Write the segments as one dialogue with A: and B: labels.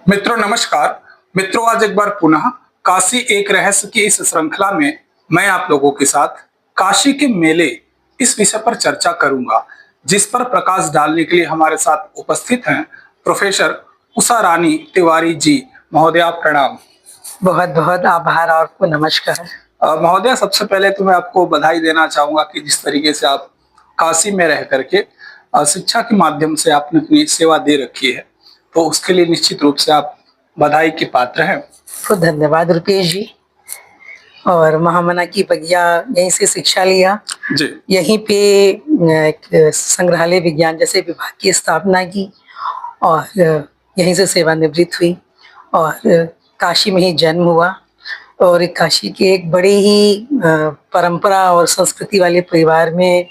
A: मित्रों नमस्कार। मित्रों आज एक बार पुनः काशी एक रहस्य की इस श्रृंखला में मैं आप लोगों के साथ काशी के मेले इस विषय पर चर्चा करूंगा, जिस पर प्रकाश डालने के लिए हमारे साथ उपस्थित हैं प्रोफेसर उषा रानी तिवारी जी। महोदया प्रणाम।
B: बहुत बहुत आभार और आपको नमस्कार।
A: महोदया सबसे पहले तो मैं आपको बधाई देना चाहूंगा कि जिस तरीके से आप काशी में रह करके शिक्षा के माध्यम से आपने अपनी सेवा दे रखी है, तो उसके लिए निश्चित रूप से आप बधाई के पात्र हैं।
B: तो धन्यवाद रुपेश जी। और महामना की बगिया यहीं से शिक्षा लिया
A: जी।
B: यहीं पे एक संग्रहालय विज्ञान जैसे विभाग की स्थापना की और यहीं से सेवानिवृत्त हुई और काशी में ही जन्म हुआ और काशी के एक बड़े ही परंपरा और संस्कृति वाले परिवार में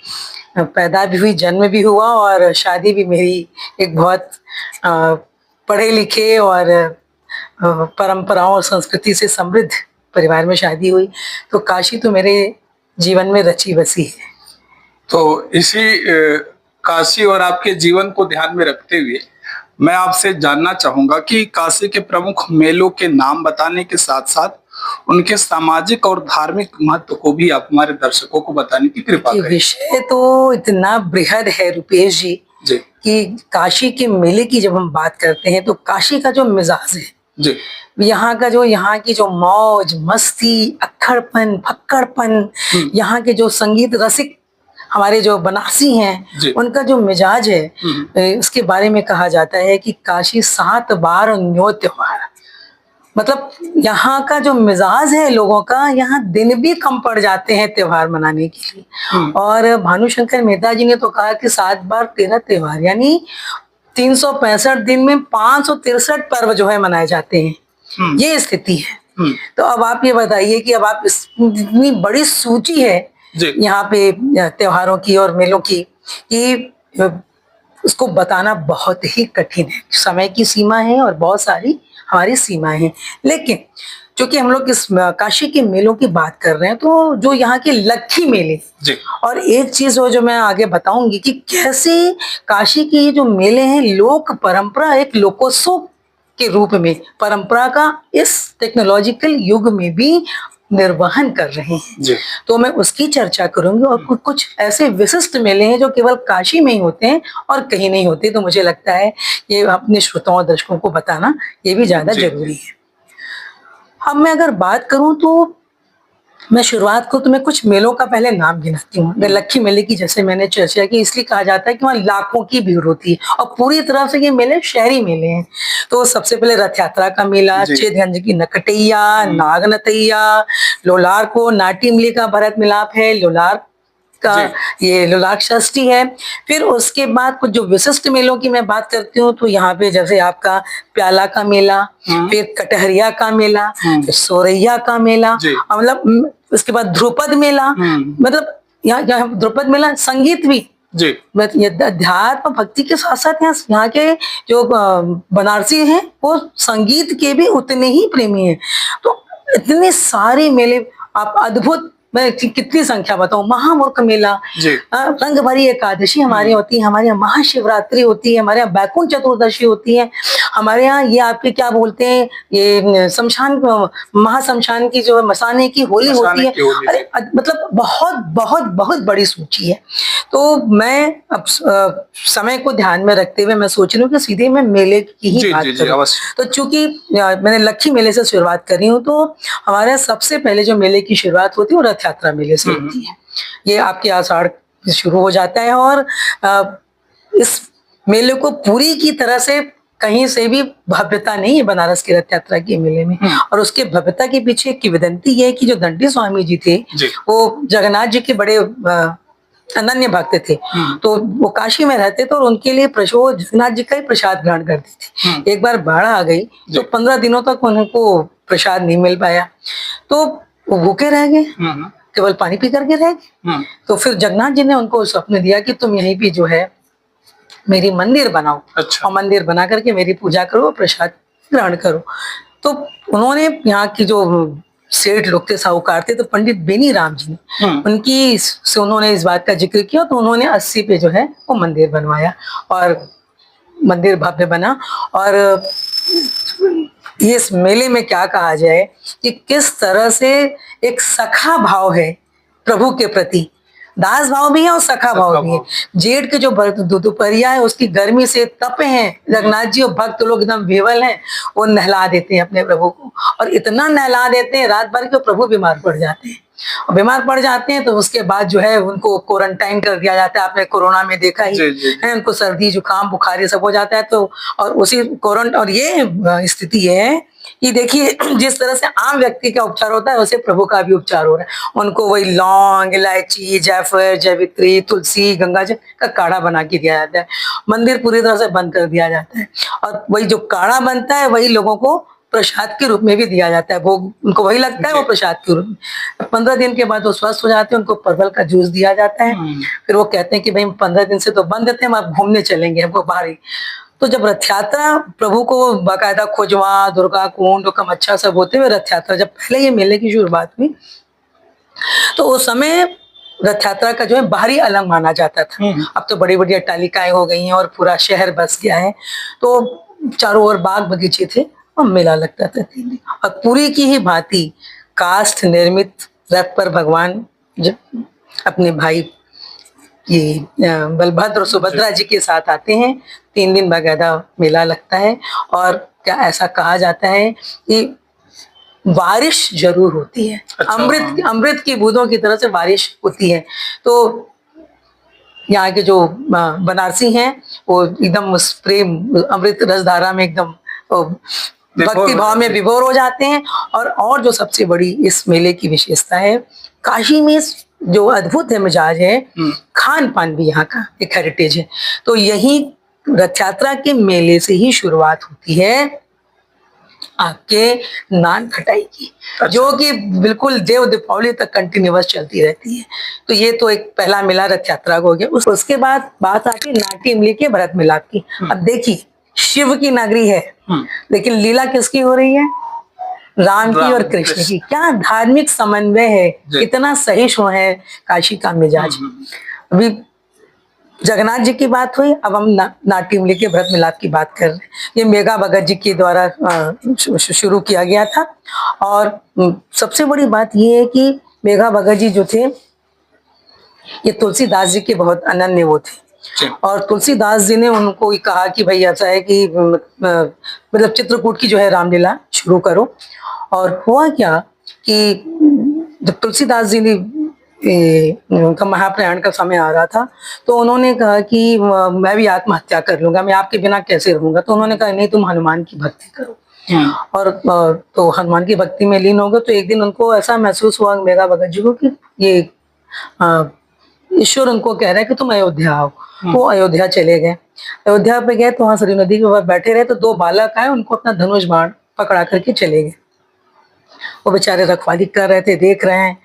B: पैदा भी हुई, जन्म भी हुआ और शादी भी मेरी एक बहुत पढ़े लिखे और परंपराओं और संस्कृति से समृद्ध परिवार में शादी हुई। तो काशी तो मेरे जीवन में रची बसी है।
A: तो इसी काशी और आपके जीवन को ध्यान में रखते हुए मैं आपसे जानना चाहूंगा कि काशी के प्रमुख मेलों के नाम बताने के साथ साथ उनके सामाजिक और धार्मिक महत्व को भी आप हमारे दर्शकों को बताने की कृपा करें।
B: विषय तो इतना बृहद है रुपेश जी कि काशी के मेले की जब हम बात करते हैं तो काशी का जो मिजाज है
A: जी,
B: यहाँ की जो मौज मस्ती, अक्खड़पन, फक्कड़पन, यहाँ के जो संगीत रसिक हमारे जो बनारसी हैं उनका जो मिजाज है उसके बारे में कहा जाता है कि काशी 7 बार न्यो त्योहार। मतलब यहाँ का जो मिजाज है लोगों का, यहाँ दिन भी कम पड़ जाते हैं त्योहार मनाने के लिए। और भानुशंकर मेहता जी ने तो कहा कि 7 बार 13 त्योहार, यानी 365 दिन में 563 पर्व जो है मनाए जाते हैं। ये स्थिति है। तो अब आप ये बताइए कि अब आप इतनी बड़ी सूची है यहाँ पे त्योहारों की और मेलों की कि उसको बताना बहुत ही कठिन है। समय की सीमा है और बहुत सारी हमारी सीमाएं हैं। लेकिन क्योंकि हम लोग इस काशी के मेलों की बात कर रहे हैं तो जो यहाँ के लक्खी मेले और एक चीज जो मैं आगे बताऊंगी कि कैसे काशी के ये जो मेले हैं लोक परंपरा, एक लोकोत्सव के रूप में परंपरा का इस टेक्नोलॉजिकल युग में भी निर्वहन कर रहे हैं। तो मैं उसकी चर्चा करूंगी और कुछ ऐसे विशिष्ट मेले हैं जो केवल काशी में ही होते हैं और कहीं नहीं होते। तो मुझे लगता है ये अपने श्रोताओं और दर्शकों को बताना ये भी ज्यादा जरूरी है। अब मैं अगर बात करूं तो मैं शुरुआत को तो मैं कुछ मेलों का पहले नाम गिनाती हूँ। लक्खी मेले की जैसे मैंने चर्चा की, इसलिए कहा जाता है कि वहाँ लाखों की भीड़ होती है और पूरी तरह से ये मेले शहरी मेले हैं। तो सबसे पहले रथ यात्रा का मेला, चेतगंज की नकटैया, नागनतैया, लोलार को नाटी मेले का भरत मिलाप है, लोलार का ये लोलार षष्ठी है। फिर उसके बाद कुछ जो विशिष्ट मेलों की मैं बात करती हूँ तो यहाँ पे जैसे आपका प्याला का मेला, फिर कटहरिया का मेला, फिर सोरैया का मेला, मतलब उसके बाद ध्रुपद मेला। मतलब यहाँ ध्रुपद मेला संगीत भी अध्यात्म भक्ति के साथ साथ यहाँ के जो बनारसी हैं वो संगीत के भी उतने ही प्रेमी हैं। तो इतने सारे मेले आप अद्भुत, मैं कितनी संख्या बताऊं। महामूर्ख मेला, रंग भरी एकादशी हमारी होती है, हमारे यहाँ महाशिवरात्रि होती है, हमारे यहाँ बैकुंठ चतुर्दशी होती है, हमारे यहाँ ये आपके क्या बोलते हैं ये शमशान, महाशमशान की जो मसाने की होली होती है। अरे मतलब बहुत बहुत बहुत बड़ी सूची है। तो मैं अब समय को ध्यान में रखते हुए मैं सोच रही हूँ कि सीधे मैं मेले की ही बात करूं। तो चूंकि मैंने लक्खी मेले से शुरुआत करी हूँ तो हमारे सबसे पहले जो मेले की शुरुआत होती है वो रथ यात्रा मेले से होती है। ये आपके आषाढ़ शुरू हो जाता है और इस मेले को पूरी की तरह से कहीं से भी भव्यता नहीं है बनारस की रथ यात्रा के मेले में। और उसके भव्यता के पीछे एक किंवदंती ये है कि जो दंडी स्वामी जी थे वो जगन्नाथ जी के बड़े अनन्य भक्त थे। तो वो काशी में रहते थे और उनके लिए जगन्नाथ जी का ही प्रसाद ग्रहण करते थे। एक बार बाढ़ आ गई तो 15 दिनों तक उनको प्रसाद नहीं मिल पाया, तो वो भूखे रह गए, केवल पानी पी करके रह गए। तो फिर जगन्नाथ जी ने उनको स्वप्न दिया कि तुम यहीं पे जो है मेरी मंदिर बनाओ। और मंदिर बना करके मेरी पूजा करो, प्रसाद ग्रहण करो। तो उन्होंने यहाँ की जो सेठ लोग थे, साहूकार थे, तो पंडित बेनी राम जी ने उनकी से उन्होंने इस बात का जिक्र किया तो उन्होंने 80 पे जो है वो मंदिर बनवाया और मंदिर भव्य बना। और ये इस मेले में क्या कहा जाए कि किस तरह से एक सखा भाव है प्रभु के प्रति, दास भाव भी है और सखा भाव भी है। जेठ के जो दोपहरिया है उसकी गर्मी से तपे हैं जगन्नाथ जी और भक्त लोग एकदम बेवल हैं, वो नहला देते हैं अपने प्रभु को, और इतना नहला देते हैं रात भर के प्रभु बीमार पड़ जाते हैं। और बीमार पड़ जाते हैं तो उसके बाद जो है उनको क्वारंटाइन कर दिया जाता है। आपने कोरोना में देखा ही है, उनको सर्दी जुकाम बुखार ये सब हो जाता है। तो और उसी कोरोना और ये स्थिति है कि देखिए जिस तरह से आम व्यक्ति का उपचार होता है वैसे प्रभु का भी उपचार हो रहा है। उनको वही लौंग, इलायची, जायफल, जैवित्री, तुलसी, गंगाजल का काढ़ा बना के दिया जाता है। मंदिर पूरी तरह से बंद कर दिया जाता है और वही जो काढ़ा बनता है वही लोगों को प्रसाद के रूप में भी दिया जाता है। भोग उनको वही लगता है, वो प्रसाद के रूप में। 15 दिन के बाद वो स्वस्थ हो जाते हैं, उनको परवल का जूस दिया जाता है। फिर वो कहते हैं कि भाई 15 दिन से तो बंद थे, हम अब घूमने चलेंगे, हमको बाहर ही। तो जब रथ यात्रा प्रभु को बाकायदा खोजवा, दुर्गा कुंड, कमच्छा सब होते हुए रथ यात्रा, जब पहले ये मेले की शुरुआत हुई तो उस समय रथ यात्रा का जो है बाहरी अलंग माना जाता था। अब तो बड़ी बड़ी अट्टालिकाएं हो गई हैं और पूरा शहर बस गया है, तो चारों ओर बाग बगीचे थे और मेला लगता था 3 दिन। और पूरी की ही भांति काष्ठ निर्मित रथ पर भगवान अपने भाई ये बलभद्र और सुभद्रा जी के साथ आते हैं। 3 दिन बाकायदा मेला लगता है और क्या ऐसा कहा जाता है कि बारिश जरूर होती है। अच्छा। अमृत की बूंदों की तरह से बारिश होती है। तो यहाँ के जो बनारसी हैं वो एकदम उस प्रेम अमृत रसधारा में एकदम भक्ति भाव में विभोर हो जाते हैं। और जो सबसे बड़ी इस मेले की विशेषता है, काशी में जो अद्भुत है मिजाज है, खान पान भी यहाँ का एक हेरिटेज है। तो यही रथ यात्रा के मेले से ही शुरुआत होती है आपके नान खटाई की। अच्छा। जो कि बिल्कुल देव दीपावली तक कंटिन्यूअस चलती रहती है। तो ये तो एक पहला मेला रथ यात्रा को हो गया। उसके बाद बात आती है नाट्य इमली के भरत मिलाप की। अब देखिए शिव की नगरी है लेकिन लीला किसकी हो रही है? राम की और कृष्ण की। क्या धार्मिक समन्वय है, कितना सहिष्णु है काशी का मिजाज। अभी जगन्नाथ जी की बात हुई, अब हम नाट्य इमली के भरत मिलाप की बात कर रहे हैं। ये मेघा भगत जी के द्वारा शुरू किया गया था। और सबसे बड़ी बात ये है कि मेघा भगत जी जो थे ये तुलसीदास जी के बहुत अनन्य वो थे। और तुलसीदास जी ने उनको कहा कि भाई ऐसा है कि मतलब चित्रकूट की जो है रामलीला शुरू करो। और हुआ क्या कि जब तुलसीदास जी ने उनका महाप्रयाण का समय आ रहा था तो उन्होंने कहा कि मैं भी आत्महत्या कर लूंगा, मैं आपके बिना कैसे रहूंगा। तो उन्होंने कहा नहीं, तुम हनुमान की भक्ति करो। और तो हनुमान की भक्ति में लीन हो गए। तो एक दिन उनको ऐसा महसूस हुआ मेघा भगत जी को कि ये ईश्वर उनको कह रहा है कि तुम अयोध्या आओ। वो अयोध्या चले गए। अयोध्या पे गए तो वहां सरयू नदी के ऊपर बैठे रहे तो 2 बालक आए, उनको अपना धनुष बाण पकड़ा करके चले गए। वो बेचारे रखवाली कर रहे थे, देख रहे हैं,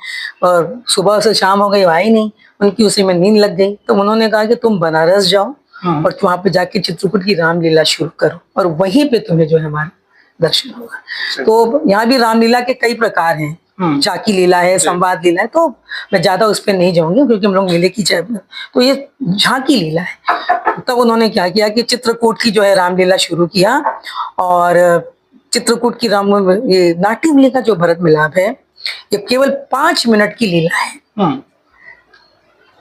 B: और सुबह से शाम हो गई, आई नहीं। उनकी उसी में नींद लग गई। तो उन्होंने कहा कि तुम बनारस जाओ और वहां पे जाके चित्रकूट की रामलीला शुरू करो और वहीं पे तुम्हें जो है हमारा दर्शन होगा। तो यहाँ भी रामलीला के कई प्रकार हैं। झांकी लीला है, संवाद लीला है। तो मैं ज्यादा उस पर नहीं जाऊंगी क्योंकि हम लोग मेले की तो ये झांकी लीला है। तब उन्होंने क्या किया कि चित्रकूट की जो है रामलीला शुरू किया। और चित्रकूट की ये नाट्य इमली का जो भरत मिलाप है ये केवल 5 मिनट की लीला है।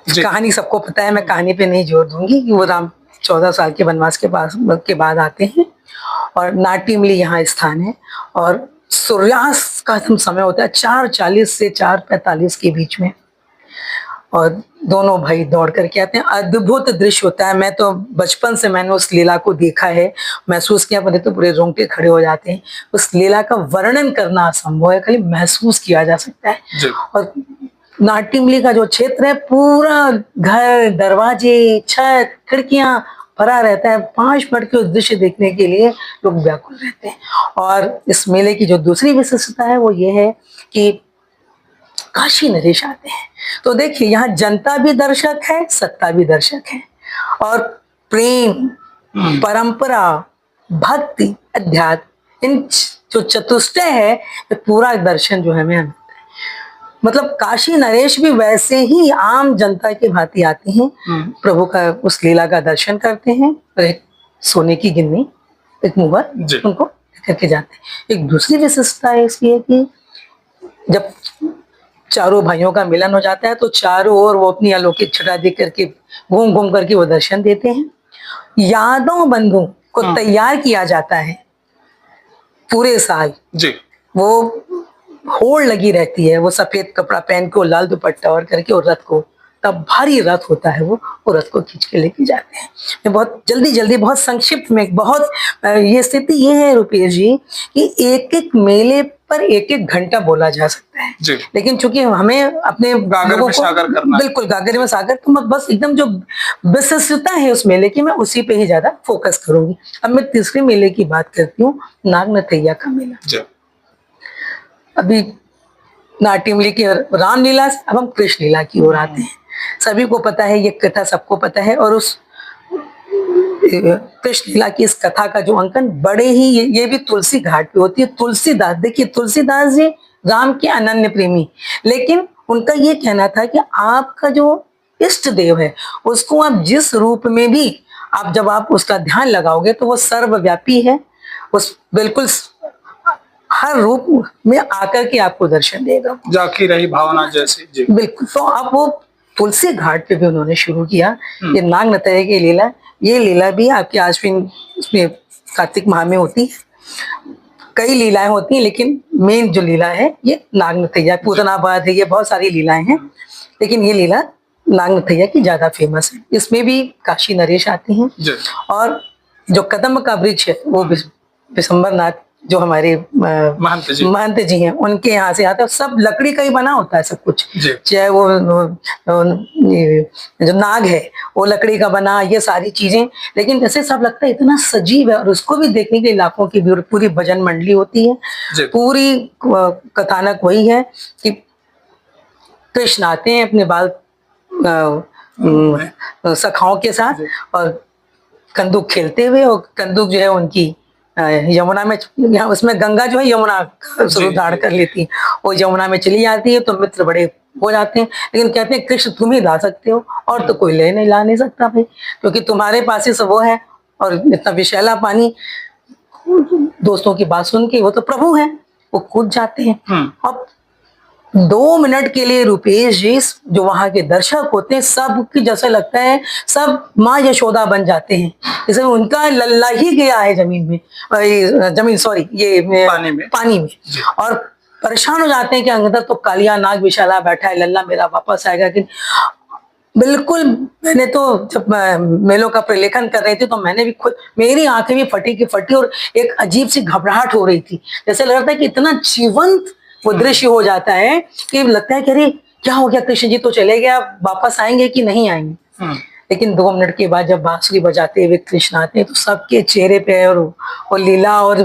B: कहानी सबको पता है, मैं कहानी पे नहीं जोर दूंगी कि वो राम 14 साल के वनवास के बाद आते हैं और नाट्य इमली यहाँ स्थान है। और सूर्यास्त का समय होता है 4:40 से 4:45 के बीच में। और दोनों भाई दौड़ करके आते हैं। अद्भुत दृश्य होता है। मैं तो बचपन से मैंने उस लीला को देखा है, महसूस किया, पर तो पूरे रोंगटे खड़े हो जाते हैं। उस लीला का वर्णन करना असंभव है, खाली महसूस किया जा सकता है। और नाट्य इमली का जो क्षेत्र है पूरा घर, दरवाजे, छत, खिड़कियां भरा रहता है। 5 मिनट के उस दृश्य देखने के लिए लोग व्याकुल रहते हैं। और इस मेले की जो दूसरी विशेषता है वो ये है कि काशी नरेश आते हैं। तो देखिए यहाँ जनता भी दर्शक है, सत्ता भी दर्शक है। और प्रेम, परंपरा, भक्ति, अध्यात्म, इन जो चतुष्टय है पूरा दर्शन जो है हमें मिलता है। मतलब काशी नरेश भी वैसे ही आम जनता की भांति आते हैं, प्रभु का उस लीला का दर्शन करते हैं और एक सोने की गिन्नी, एक मुहर उनको करके जाते हैं। एक दूसरी विशेषता है इसकी है कि जब चारों भाइयों का मिलन हो जाता है तो चारों ओर वो अपनी अलौकिक छटा देख करके घूम घूम करके वो दर्शन देते हैं। यादों बंधुओं को तैयार किया जाता है पूरे साल
A: जी।
B: वो होड़ लगी रहती है, वो सफेद कपड़ा पहन के, वो लाल दुपट्टा और करके, और रथ को, तब भारी रथ होता है, वो रथ को खींच के लेके जाते हैं। मैं बहुत जल्दी जल्दी, बहुत संक्षिप्त में, बहुत ये स्थिति ये है रुपेश जी कि एक एक मेले पर एक एक घंटा बोला जा सकता है
A: जी।
B: लेकिन चूंकि हमें अपने
A: गागर में सागर करना,
B: बिल्कुल गागर में सागर, तो मैं बस एकदम जो विशिष्टता है उस मेले की मैं उसी पे ही ज्यादा फोकस करूंगी। अब मैं तीसरे मेले की बात करती हूँ, नागनथैया का मेला।
A: जी।
B: अभी नाट्यमली की रामलीला से अब हम कृष्ण लीला की ओर आते हैं। सभी को पता है, ये कथा सबको पता है, और उस कृष्ण लीला की इस कथा का जो अंकन बड़े ही ये भी तुलसी घाट पे होती है। तुलसीदास, देखिए तुलसीदास जी राम के अनन्य प्रेमी, लेकिन उनका ये कहना था कि आपका जो इष्ट देव है उसको आप जिस रूप में भी आप जब आप उसका ध्यान लगाओगे तो वो सर्वव्यापी है, उस बिल्कुल हर रूप में आकर के आपको दर्शन देगा,
A: जाकी रही भावना जैसी। जी।
B: बिल्कुल। तो अब वो तुलसी घाट पे भी उन्होंने शुरू किया ये नागनथैया की लीला। ये लीला भी आपकी आश्विन उसमें कार्तिक माह में होती है। कई लीलाएं होती हैं लेकिन मेन जो लीला है ये नागनथैया, पूतनाबाद है, ये बहुत सारी लीलाएं हैं लेकिन ये लीला नागनथैया की ज्यादा फेमस है। इसमें भी काशी नरेश आते हैं और जो कदम्ब का वृक्ष है वो विशंबर नाथ जो हमारे महंत जी हैं उनके यहाँ से आता है। सब लकड़ी का ही बना होता है सब कुछ, चाहे वो जो नाग है वो लकड़ी का बना, ये सारी चीजें, लेकिन जैसे सब लगता है इतना सजीव है। और उसको भी देखने के लिए लाखों की पूरी भजन मंडली होती है। पूरी कथानक वही है कि कृष्ण आते हैं अपने बाल सखाओं के साथ और कंदुक खेलते हुए, और कंदुक जो है उनकी यमुना में, उसमें गंगा जो है यमुना स्वरूप धारण कर लेती है, वो यमुना में चली जाती है। तो मित्र बड़े हो जाते हैं लेकिन कहते हैं कृष्ण तुम ही ला सकते हो, और तो कोई ला नहीं सकता भाई, क्योंकि तुम्हारे पास ही सब वो है, और इतना विशैला पानी। दोस्तों की बात सुन के वो तो प्रभु हैं, वो कूद जाते हैं। अब 2 मिनट के लिए रुपेश जी जो वहां के दर्शक होते हैं सब की जैसे लगता है सब माँ यशोदा बन जाते हैं, जैसे उनका लल्ला ही गया है जमीन में, सॉरी ये पानी में और परेशान हो जाते हैं कि अंदर तो कालिया नाग विशाला बैठा है, लल्ला मेरा वापस आएगा कि। बिल्कुल, मैंने तो जब मेलों का प्रलेखन कर रही थी तो मैंने भी खुद, मेरी आंखें भी फटी की फटी और एक अजीब सी घबराहट हो रही थी। जैसे लग रहा था कि इतना जीवंत वो दृश्य हो जाता है कि लगता है कि अरे क्या हो गया, कृष्ण जी तो चले गए, वापस आएंगे कि नहीं आएंगे। लेकिन 2 मिनट के बाद जब बांसुरी बजाते हुए कृष्ण आते हैं तो सबके चेहरे पे और लीला और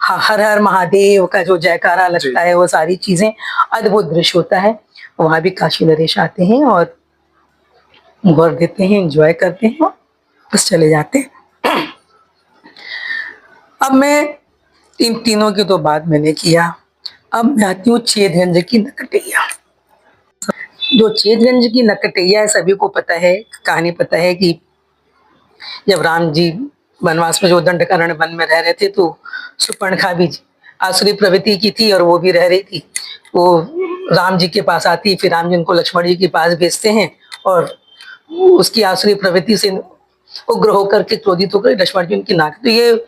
B: हर हर महादेव का जो जयकारा लगता है, वो सारी चीजें अद्भुत दृश्य होता है। वहां भी काशी नरेश आते हैं और मुहर देते हैं, एंजॉय करते हैं और बस चले जाते हैं। अब मैं इन तीनों की तो बात मैंने किया, अब मैं आती हूँ छेदगंज की नकटैया। जो छेदगंज की नकटैया है सभी को पता है, कहानी पता है कि जब राम जी वनवास में जो दंडकारण्य वन में रह रहे थे तो सुपर्णखा भी आसुरी प्रवृत्ति की थी और वो भी रह रही थी। वो राम जी के पास आती, फिर राम जी उनको लक्ष्मण जी के पास भेजते हैं और उसकी आसुरी प्रवृत्ति से उग्र होकर के, क्रोधित होकर लक्ष्मण जी उनकी नाक, तो ये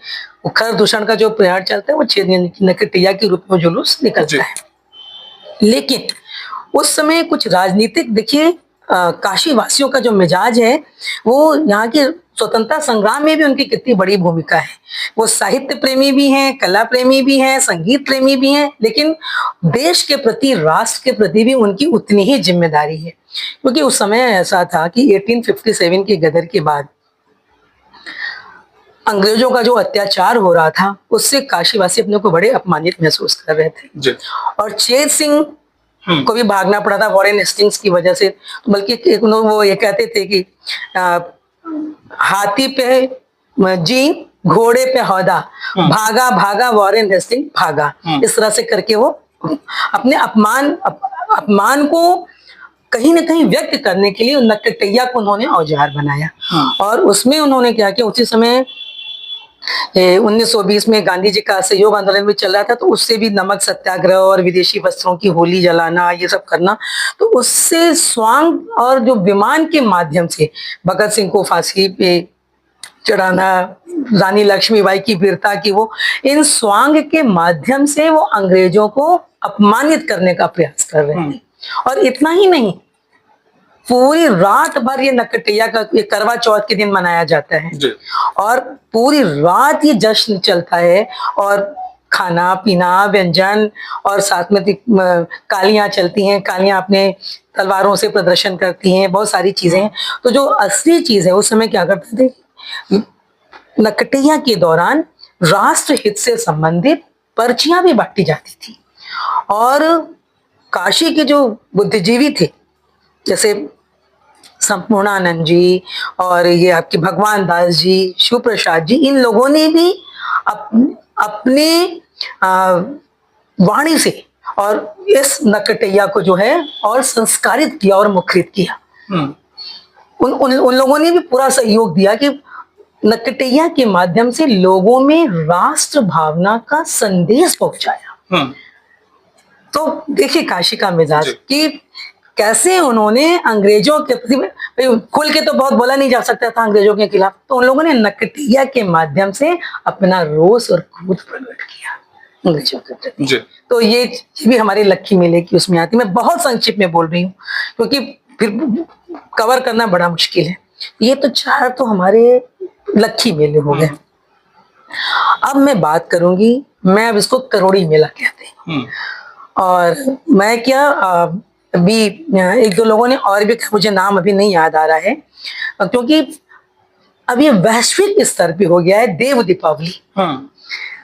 B: खर दूषण का जो प्रयाण चलता है वो छेदगंज की नकटैया के रूप में जुलूस निकलता है। लेकिन उस समय कुछ राजनीतिक, देखिए काशी वासियों का जो मिजाज है वो यहाँ के स्वतंत्रता संग्राम में भी उनकी कितनी बड़ी भूमिका है। वो साहित्य प्रेमी भी हैं, कला प्रेमी भी हैं, संगीत प्रेमी भी हैं, लेकिन देश के प्रति, राष्ट्र के प्रति भी उनकी उतनी ही जिम्मेदारी है। क्योंकि उस समय ऐसा था कि 1857 के गदर के बाद अंग्रेजों का जो अत्याचार हो रहा था उससे काशीवासी अपने को बड़े अपमानित महसूस कर रहे थे और छेद सिंह को भी भागना पड़ा था वॉरेन हेस्टिंग्स की वजह से। बल्कि वो ये कहते थे कि हाथी पे जी, घोड़े पे हौदा, भागा भागा वॉरेन हेस्टिंग भागा, इस तरह से करके वो अपने अपमान को कहीं ना कहीं व्यक्त करने के लिए नकटैया को उन्होंने औजार बनाया। और उसमें उन्होंने क्या किया, उसी समय 1920 में गांधी जी का असहयोग आंदोलन भी चल रहा था, तो उससे भी नमक सत्याग्रह और विदेशी वस्त्रों की होली जलाना, ये सब करना, तो उससे स्वांग और जो विमान के माध्यम से भगत सिंह को फांसी पे चढ़ाना, रानी लक्ष्मीबाई की वीरता की, वो इन स्वांग के माध्यम से वो अंग्रेजों को अपमानित करने का प्रयास कर रहे थे। और इतना ही नहीं, पूरी रात भर ये नकटैया का, ये करवा चौथ के दिन मनाया जाता है
A: जी।
B: और पूरी रात ये जश्न चलता है, और खाना पीना व्यंजन, और साथ में कालियां चलती हैं, कालियां अपने तलवारों से प्रदर्शन करती हैं, बहुत सारी चीजें हैं। तो जो असली चीज है, उस समय क्या करते थे, नकटैया के दौरान राष्ट्र हित से संबंधित पर्चियां भी बांटी जाती थी। और काशी के जो बुद्धिजीवी थे, जैसे संपूर्णानंद जी और ये आपके भगवान दास जी, शिव प्रसाद जी, इन लोगों ने भी अपने वाणी से और इस नकटैया को जो है और संस्कारित किया और मुखरित किया। उन लोगों ने भी पूरा सहयोग दिया कि नकटैया के माध्यम से लोगों में राष्ट्र भावना का संदेश पहुंचाया। तो देखिए काशी का मिजाज कि कैसे उन्होंने अंग्रेजों के प्रति, खुल के तो बहुत बोला नहीं जा सकता था अंग्रेजों के खिलाफ, तो उन लोगों ने नकटैया के माध्यम से अपना रोष और क्रोध प्रकट किया अंग्रेजों के प्रति। तो ये भी हमारे लक्की मेले की उसमें आती। मैं बहुत संक्षिप्त में बोल रही हूँ क्योंकि फिर कवर करना बड़ा मुश्किल है। ये तो 4 तो हमारे लक्की मेले हो गए। अब मैं बात करूंगी, मैं अब इसको करोड़ी मेला कहते हैं। और मैं क्या, अभी 1-2 लोगों ने और भी, मुझे नाम अभी नहीं याद आ रहा है, क्योंकि अब ये वैश्विक स्तर पे हो गया है देव दीपावली।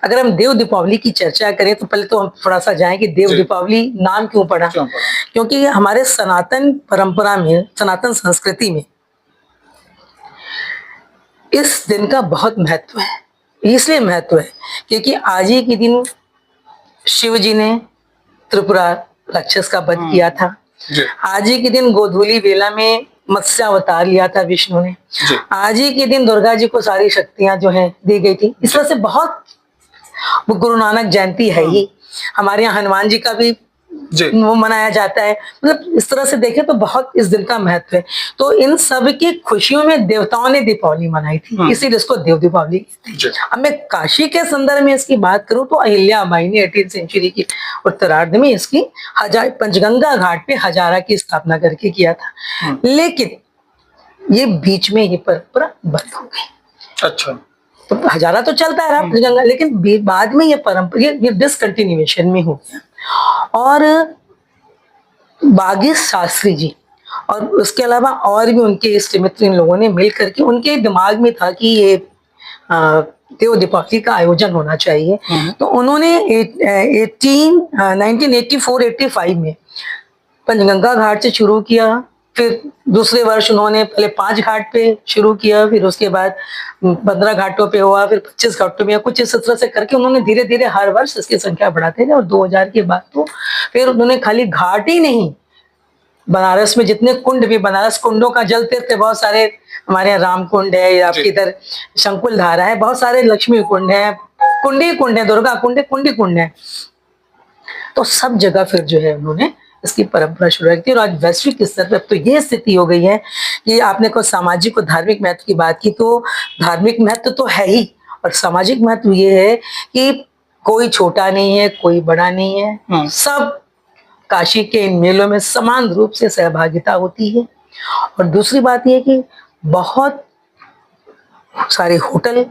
B: अगर हम देव दीपावली की चर्चा करें तो पहले तो हम थोड़ा सा जाएं कि देव दीपावली नाम क्यों पड़ा। क्योंकि हमारे सनातन परंपरा में, सनातन संस्कृति में इस दिन का बहुत महत्व है। इसलिए महत्व है क्योंकि आज ही के दिन शिव जी ने त्रिपुरा राक्षस का वध किया था। आज ही के दिन गोधूली बेला में मत्स्य अवतार लिया था विष्णु ने। आज ही के दिन दुर्गा जी को सारी शक्तियां जो है दी गई थी। इस वजह से बहुत, गुरु नानक जयंती है ही, हमारे यहाँ हनुमान जी का भी वो मनाया जाता है। मतलब इस तरह से देखें तो बहुत इस दिन का महत्व है। तो इन सब की खुशियों में देवताओं ने दीपावली मनाई थी, इसीलिए इसको देव दीपावली कहते हैं। अब मैं काशी के संदर्भ में इसकी बात करूं तो अहिल्याबाई ने 18वीं सेंचुरी की उत्तरार्ध में इसकी पंचगंगा घाट पे हजारा की स्थापना करके किया था। लेकिन ये बीच में ही परंपरा बंद हो गई। अच्छा, तो हजारा तो चलता रहा पंचगंगा, लेकिन बाद में ये परंपरा ये डिसकंटिन्यूएशन में हो गया। और बागेश शास्त्री जी और उसके अलावा और भी उनके इष्ट मित्र, इन लोगों ने मिल करके, उनके दिमाग में था कि ये देव दीपावली का आयोजन होना चाहिए। तो उन्होंने 1984-85 में पंचगंगा घाट से शुरू किया। फिर दूसरे वर्ष उन्होंने पहले 5 घाट पे शुरू किया, फिर उसके बाद 15 घाटों पे हुआ, फिर 25 घाटों पे, कुछ इस तरह से करके उन्होंने धीरे धीरे हर वर्ष इसकी संख्या बढ़ाते गए। और 2000 के बाद तो फिर उन्होंने खाली घाट ही नहीं, बनारस में जितने कुंड भी, बनारस कुंडों का जल तीर्थ है, बहुत सारे हमारे यहाँ राम कुंड है, आपके इधर शंकुल धारा है, बहुत सारे लक्ष्मी कुंड है, कुंडी कुंड है, दुर्गा कुंड है, कुंडी कुंड है। तो सब जगह फिर जो है उन्होंने इसकी परंपरा शुरू की। और आज वैश्विक स्तर पर तो ये स्थिति हो गई है कि आपने को सामाजिक और धार्मिक महत्व की बात की, तो धार्मिक महत्व तो है ही, और सामाजिक महत्व ये है कि कोई छोटा नहीं है, कोई बड़ा नहीं है, सब काशी के इन मेलों में समान रूप से सहभागिता होती है। और दूसरी बात यह कि बहुत सारे होटल,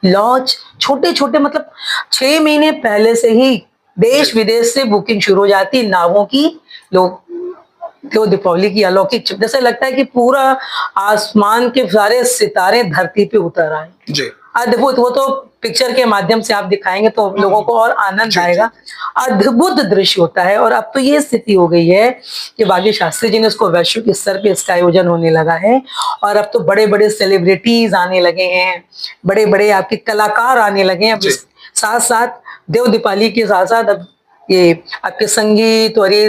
B: लॉज, छोटे छोटे, मतलब 6 महीने पहले से ही देश विदेश से बुकिंग शुरू हो जाती नावों की। लोग देव दीपावली की अलौकिक, जैसे लगता है कि पूरा आसमान के सारे सितारे धरती पे उतर आए। अद्भुत, वो तो पिक्चर के माध्यम से आप दिखाएंगे तो लोगों को और आनंद आएगा। अद्भुत दृश्य होता है। और अब तो ये स्थिति हो गई है कि बागेश शास्त्री जी ने उसको वैश्विक स्तर पे इसका आयोजन होने लगा है। और अब तो बड़े बड़े सेलिब्रिटीज आने लगे हैं, बड़े बड़े आपके कलाकार आने लगे हैं। अब साथ साथ देव दीपावली के साथ साथ अब ये आपके संगीत और ये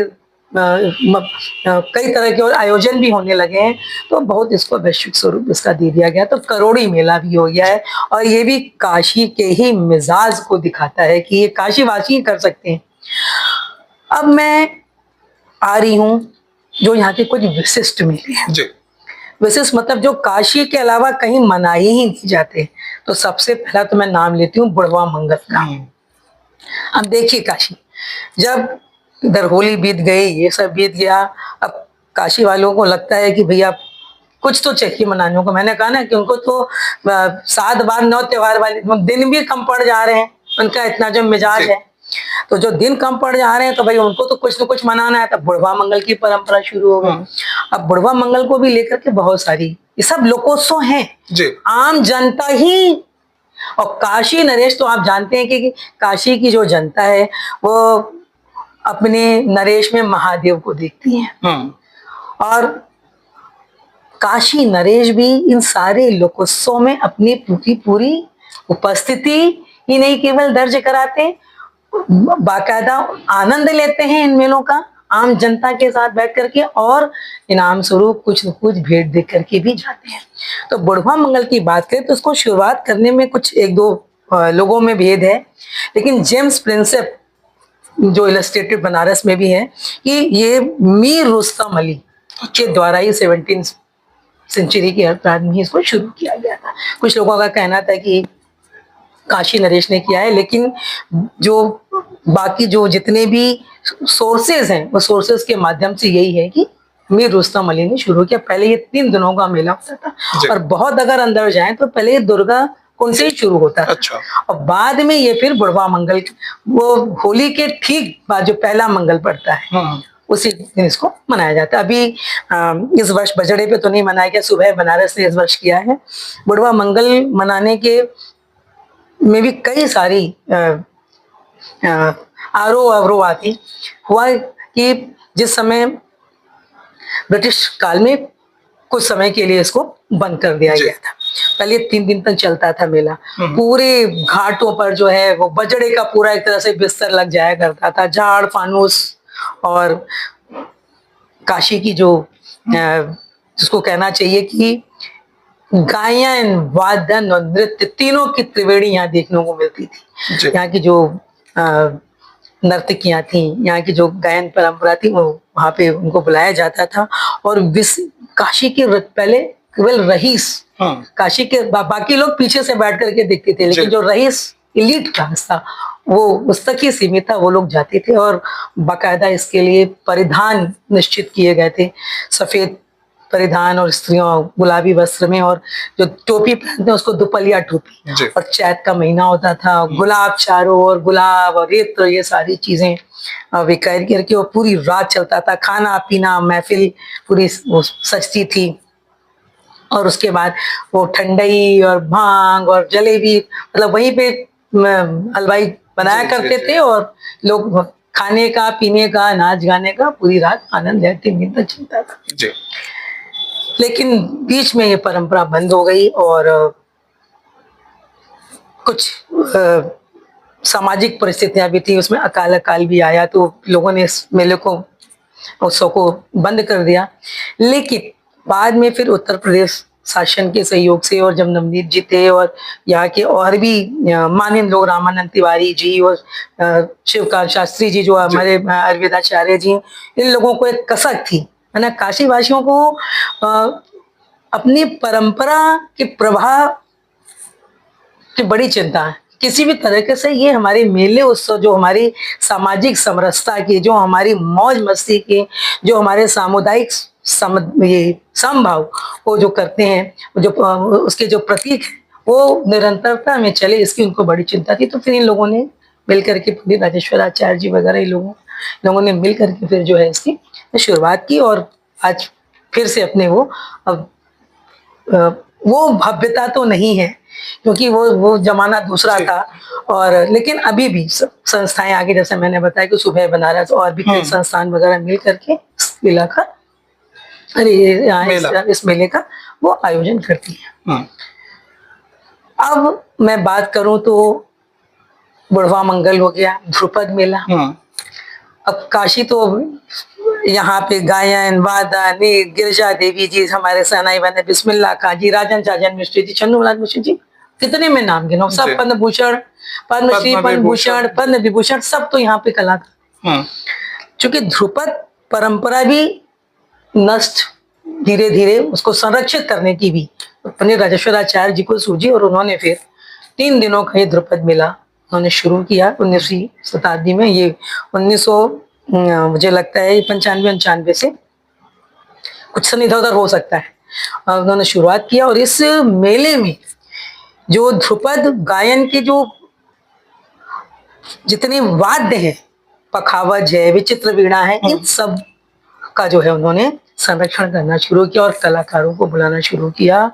B: कई तरह के और आयोजन भी होने लगे हैं, तो बहुत इसको वैश्विक स्वरूप इसका दे दिया गया। तो करोड़ी मेला भी हो गया है, और ये भी काशी के ही मिजाज को दिखाता है कि ये काशी वासी ही कर सकते हैं। अब मैं आ रही हूँ जो यहाँ के कुछ विशिष्ट मेले हैं।
A: जी।
B: विशिष्ट मतलब जो काशी के अलावा कहीं मनाए ही नहीं जाते। तो सबसे पहला तो मैं नाम लेती हूँ बुढ़वा मंगल का। अब देखिए काशी, जब इधर होली बीत गई, ये सब बीत गया, अब काशी वालों को लगता है कि भैया कुछ तो चाहिए मनाने को। मैंने कहा ना कि उनको तो 7 बार 9 त्योहार वाले दिन भी कम पड़ जा रहे हैं, उनका इतना जो मिजाज है। तो जो दिन कम पड़ जा रहे हैं तो भाई उनको तो कुछ न कुछ मनाना है। तब बुढ़वा मंगल की परंपरा शुरू हो गई। अब बुढ़वा मंगल को भी लेकर के बहुत सारी, ये सब लोकोत्सव हैं
A: जी।
B: आम जनता ही। और काशी नरेश तो आप जानते हैं कि काशी की जो जनता है वो अपने नरेश में महादेव को देखती है। और काशी नरेश भी इन सारे लोकोत्सव में अपनी पूरी उपस्थिति ही नहीं केवल दर्ज कराते, बाकायदा आनंद लेते हैं इन मेलों का आम जनता के साथ बैठ करके, और इनाम स्वरूप कुछ न कुछ भेंट दे करके भी जाते हैं। तो बुढ़वा मंगल की बात करें तो उसको शुरुआत करने में कुछ 1-2 लोगों में भेद है, लेकिन जेम्स प्रिंसेप जो इलस्ट्रेटेड बनारस में भी है कि ये मीर रुस्तम अली के द्वारा ही 17th सेंचुरी के अपराध में इसको शुरू किया गया था। कुछ लोगों का कहना था कि काशी नरेश ने किया है, लेकिन जो बाकी जो जितने भी सोर्सेज हैं वो सोर्सेज के माध्यम से यही है कि मीर रुस्तम अली ने शुरू किया। पहले ये 3 दिनों का मेला होता था, और बहुत अगर अंदर जाए तो पहले दुर्गा कुंड से ही शुरू होता था।
A: अच्छा।
B: और बाद में ये फिर बुढ़वा मंगल, वो होली के ठीक बाद जो पहला मंगल पड़ता है उसी दिन इसको मनाया जाता है। अभी इस वर्ष बजड़े पे तो नहीं मनाया गया, सुबह बनारस ने इस वर्ष किया है। बुढ़वा मंगल मनाने के में भी कई सारी आरोह अवरोह आती। हुआ कि जिस समय ब्रिटिश काल में कुछ समय के लिए इसको बंद कर दिया गया था। पहले 3 दिन तक चलता था मेला। पूरे घाटों पर जो है वो बजड़े का पूरा एक तरह से बिस्तर लग जाया करता था, झाड़ फानूस, और काशी की जो जिसको कहना चाहिए कि गायन, वादन और नृत्य तीनों की त्रिवेणी यहाँ देखने को मिलती थी। यहाँ की जो नर्तकियां थी, यहाँ की जो गायन परंपरा थी, वो वहां पे उनको बुलाया जाता था। और काशी के पहले केवल रईस, काशी के बाकी लोग पीछे से बैठ करके देखते थे, लेकिन जो रईस एलीट क्लास था वो उस तक ही सीमित था। वो लोग जाते थे, और बाकायदा इसके लिए परिधान निश्चित किए गए थे, सफेद परिधान, और स्त्रियों गुलाबी वस्त्र में, और जो टोपी पहनते हैं उसको दुपलिया टोपी। और चैत का महीना होता था, गुलाब चारों और गुलाब और इत्र, ये सारी चीजें विकार करके वो पूरी रात चलता था। खाना पीना महफिल पूरी वो सजती थी, और उसके बाद वो ठंडई और भांग और जलेबी, मतलब वहीं पे हलवाई बनाया करते थे, और लोग खाने का, पीने का, नाच गाने का पूरी रात आनंद लेते दिन चलता था। लेकिन बीच में ये परंपरा बंद हो गई, और कुछ सामाजिक परिस्थितियां भी थी, उसमें अकाल भी आया, तो लोगों ने इस मेले को, उत्सव को बंद कर दिया। लेकिन बाद में फिर उत्तर प्रदेश शासन के सहयोग से, और जब नवनीत जी थे, और यहाँ के और भी मान्य लोग, रामानंद तिवारी जी और शिवकांत शास्त्री जी जो हमारे आयुर्वेदाचार्य जी, इन लोगों को एक कसक थी, है ना, काशी वासियों को अपनी परंपरा के प्रवाह की बड़ी चिंता है। किसी भी तरीके से ये हमारे मेले उत्सव, जो हमारी सामाजिक समरसता की, जो हमारी मौज मस्ती की, जो हमारे सामुदायिक ये समभाव को जो करते हैं, जो उसके जो प्रतीक है, वो निरंतरता में चले, इसकी उनको बड़ी चिंता थी। तो फिर इन लोगों ने मिल करके, पंडित राजेश्वराचार्य जी वगैरह लोगों ने मिल करके फिर जो है इसकी शुरुआत की, और आज फिर से अपने वो भव्यता तो नहीं है, क्योंकि वो जमाना दूसरा था। और लेकिन अभी भी संस्थाएं आगे, जैसे मैंने बताया कि सुबह बनारस और भी कई संस्थान वगैरह मिल करके इस मेला का, इस मेले का वो आयोजन करती है। अब मैं बात करूं तो बुढ़वा मंगल हो गया, ध्रुपद मेला। अब काशी तो यहाँ पे गायन वादन गिरिजा देवी जी, हमारे सनाई बने बिस्मिल्लाह खां जी, राजन साजन मिश्री जी, छन्नूलाल मिश्री जी, कितने में नाम गिनो, सब
A: जी।
B: पद्म भूषण, पद्मश्री,
A: पद्म
B: पद्म भूषण,
A: विभूषण।
B: पद्म विभूषण, सब तो यहाँ पे कलाकार। चूंकि ध्रुपद परंपरा भी नष्ट धीरे धीरे उसको संरक्षित करने की भी पंडित राजेश्वराचार्य जी को सूझी और उन्होंने फिर 3 दिनों का ये ध्रुपद मेला उन्होंने शुरू किया 19वीं शताब्दी में। ये 1900 मुझे लगता है 95-95 से, कुछ सन इधर उधर हो सकता है, उन्होंने शुरुआत किया। और इस मेले में जो ध्रुपद गायन के जो जितने वाद्य हैं, पखावज है, विचित्र वीणा है, इन सब का जो है उन्होंने संरक्षण करना शुरू किया और कलाकारों को बुलाना शुरू किया।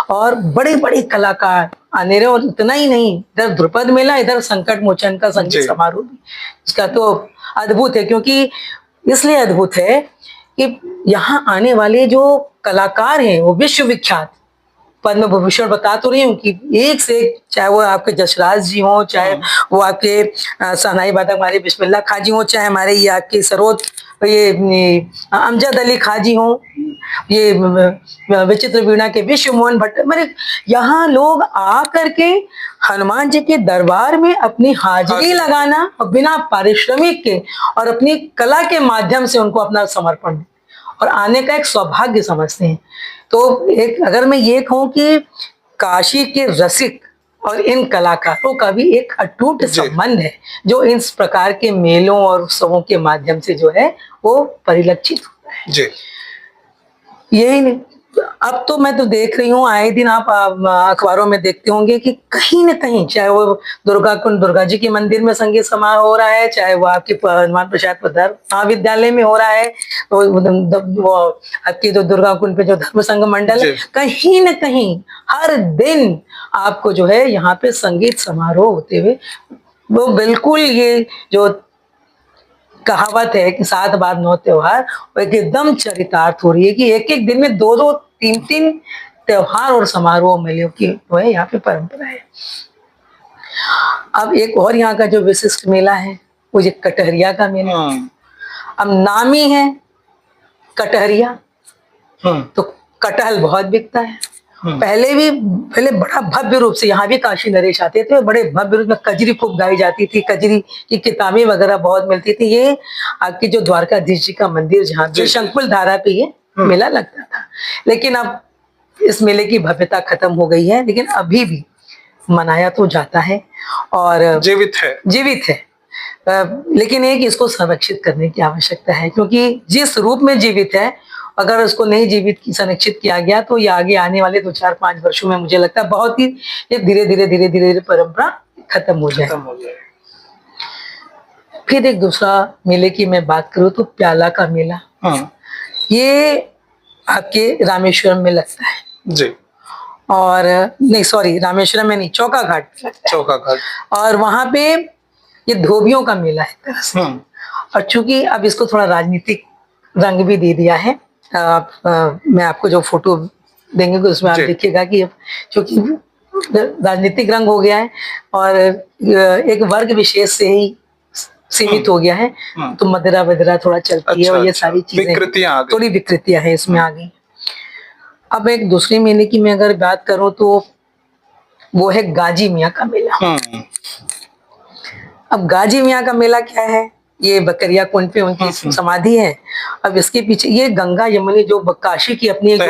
B: और बड़े बड़े कलाकार आने रहे। और इतना ही नहीं, इधर ध्रुपद मेला, इधर संकट मोचन का संगीत समारोह भी, इसका तो अद्भुत है। क्योंकि इसलिए अद्भुत है कि यहाँ आने वाले जो कलाकार हैं वो विश्वविख्यात पद्म विभूषण, बता तो रही हूँ कि एक से एक, चाहे वो आपके जसराज जी हों, चाहे वो आपके सनाई वादक हमारे बिस्मिल्लाह खां जी हों, चाहे हमारे ये आपके सरोद ये अमजद अली खां जी हों, ये विचित्र वीणा के विश्व मोहन भट्ट, मेरे यहाँ लोग आ करके हनुमान जी के दरबार में अपनी हाजिरी लगाना और बिना पारिश्रमिक के और अपनी कला के माध्यम से उनको अपना समर्पण और आने का एक सौभाग्य समझते हैं। तो एक अगर मैं ये कहूँ कि काशी के रसिक और इन कलाकारों का भी एक अटूट संबंध है, जो इस प्रकार के मेलों और उत्सवों के माध्यम से जो है वो परिलक्षित होता है।
A: जी।
B: यही नहीं, अब तो मैं तो देख रही हूँ, आए दिन आप अखबारों में देखते होंगे कि कहीं न कहीं, चाहे वो दुर्गा कुंड दुर्गा जी के मंदिर में संगीत समारोह हो रहा है, चाहे वो आपके हनुमान प्रसाद पधार महाविद्यालय में हो रहा है, वो आपकी जो दुर्गा कुंड पे जो धर्म संघ मंडल है, कहीं न कहीं हर दिन आपको जो है यहाँ पे संगीत समारोह होते हुए, वो बिल्कुल ये जो कहावत है कि 7 बार 9 त्योहार, वो एकदम चरितार्थ हो रही है कि एक एक दिन में 2-2 3-3 त्योहार और समारोह मेलों की जो है यहाँ पे परंपरा है। अब एक और यहाँ का जो विशिष्ट मेला है वो ये कटहरिया का मेला। अब नाम ही है कटहरिया, तो कटहल बहुत बिकता है। पहले बड़ा भव्य रूप से यहाँ भी काशी नरेश आते थे, बड़े भव्य रूप में कजरी खूब गाई जाती थी, कजरी की किताबें वगैरह बहुत मिलती थी। ये आपकी जो द्वारकाधीश जी का मंदिर जहाँ पे शंकुल धारा पे ये मेला लगता था। लेकिन अब इस मेले की भव्यता खत्म हो गई है, लेकिन अभी भी मनाया तो जाता है और जीवित है। लेकिन एक इसको संरक्षित करने की आवश्यकता है, क्योंकि जिस रूप में जीवित है, अगर उसको नहीं संरक्षित किया गया तो ये आगे आने वाले 2-4-5 वर्षों में मुझे लगता है बहुत ही धीरे धीरे परंपरा खत्म हो जाए। फिर एक दूसरा मेले की मैं बात करूं तो प्याला का मेला। ये आपके रामेश्वरम में लगता है
A: जी।
B: और नहीं, सॉरी, रामेश्वरम में नहीं, चौका घाट। और वहां पे ये धोबियों का मेला है तरह से। और चूंकि अब इसको थोड़ा राजनीतिक रंग भी दे दिया है, मैं आपको जो फोटो देंगे उसमें आप देखिएगा कि चूंकि राजनीतिक रंग हो गया है और एक वर्ग विशेष से ही सीमित हो गया है, तो मदिरा वदिरा थोड़ा चलती है और ये सारी चीजें थोड़ी विकृतियां हैं इसमें आ गई। अब एक दूसरे मेले की मैं अगर बात करूं तो वो है गाजी मियाँ का मेला। अब गाजी मियाँ का मेला क्या है, ये बकरिया कुंड पे उनकी समाधि है। अब इसके पीछे ये गंगा यमुनी जो काशी की अपनी एक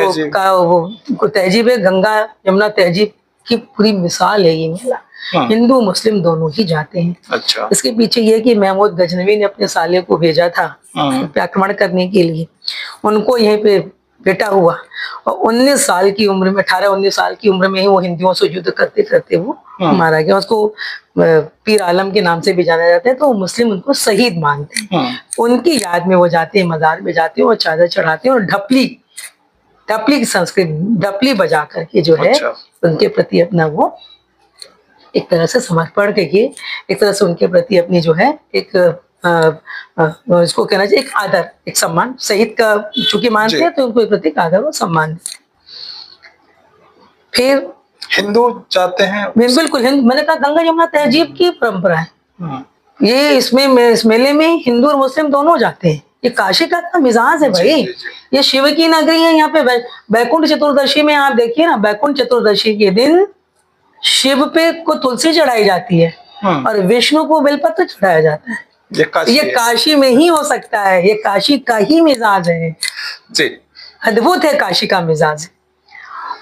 B: तहजीब है, गंगा यमुना तहजीब की पूरी मिसाल है ये मेला। हिंदू मुस्लिम दोनों ही जाते हैं।
A: अच्छा।
B: इसके पीछे ये कि महमूद गजनवी ने अपने साले को भेजा था आक्रमण करने के लिए, उनको यहीं पे बेटा हुआ और 19 साल की उम्र में, 18-19 साल की उम्र में ही वो हिंदुओं से युद्ध करते करते वो मारा गया। उसको पीर आलम के नाम से भी जाना जाता है, तो मुस्लिम उनको शहीद मानते हैं। उनकी याद में वो जाते हैं, मजार में जाते हैं और चादर चढ़ाते हैं और ढपली की संस्कृति, ढपली बजा करके जो है उनके प्रति अपना वो एक तरह से समर्पण करके, एक तरह से उनके प्रति अपनी जो है एक इसको कहना चाहिए एक आदर, एक सम्मान, शहीद का चूंकि मानते हैं तो उनको प्रति आदर और सम्मान देते हैं। फिर
A: हिंदू जाते हैं,
B: बिल्कुल मैंने कहा गंगा यमुना तहजीब की परंपरा है ये। इस मेले में हिंदू और मुस्लिम दोनों जाते हैं। ये काशी का तो मिजाज है भाई।
A: जी।
B: ये शिव की नगरी है। यहाँ पे बैकुंठ चतुर्दशी में आप देखिए ना, बैकुंठ चतुर्दशी के दिन शिव पे को तुलसी चढ़ाई जाती है और विष्णु को बेलपत्र चढ़ाया जाता है। ये काशी में ही हो सकता है। ये काशी का ही मिजाज है
A: जी।
B: अद्भुत है काशी का मिजाज।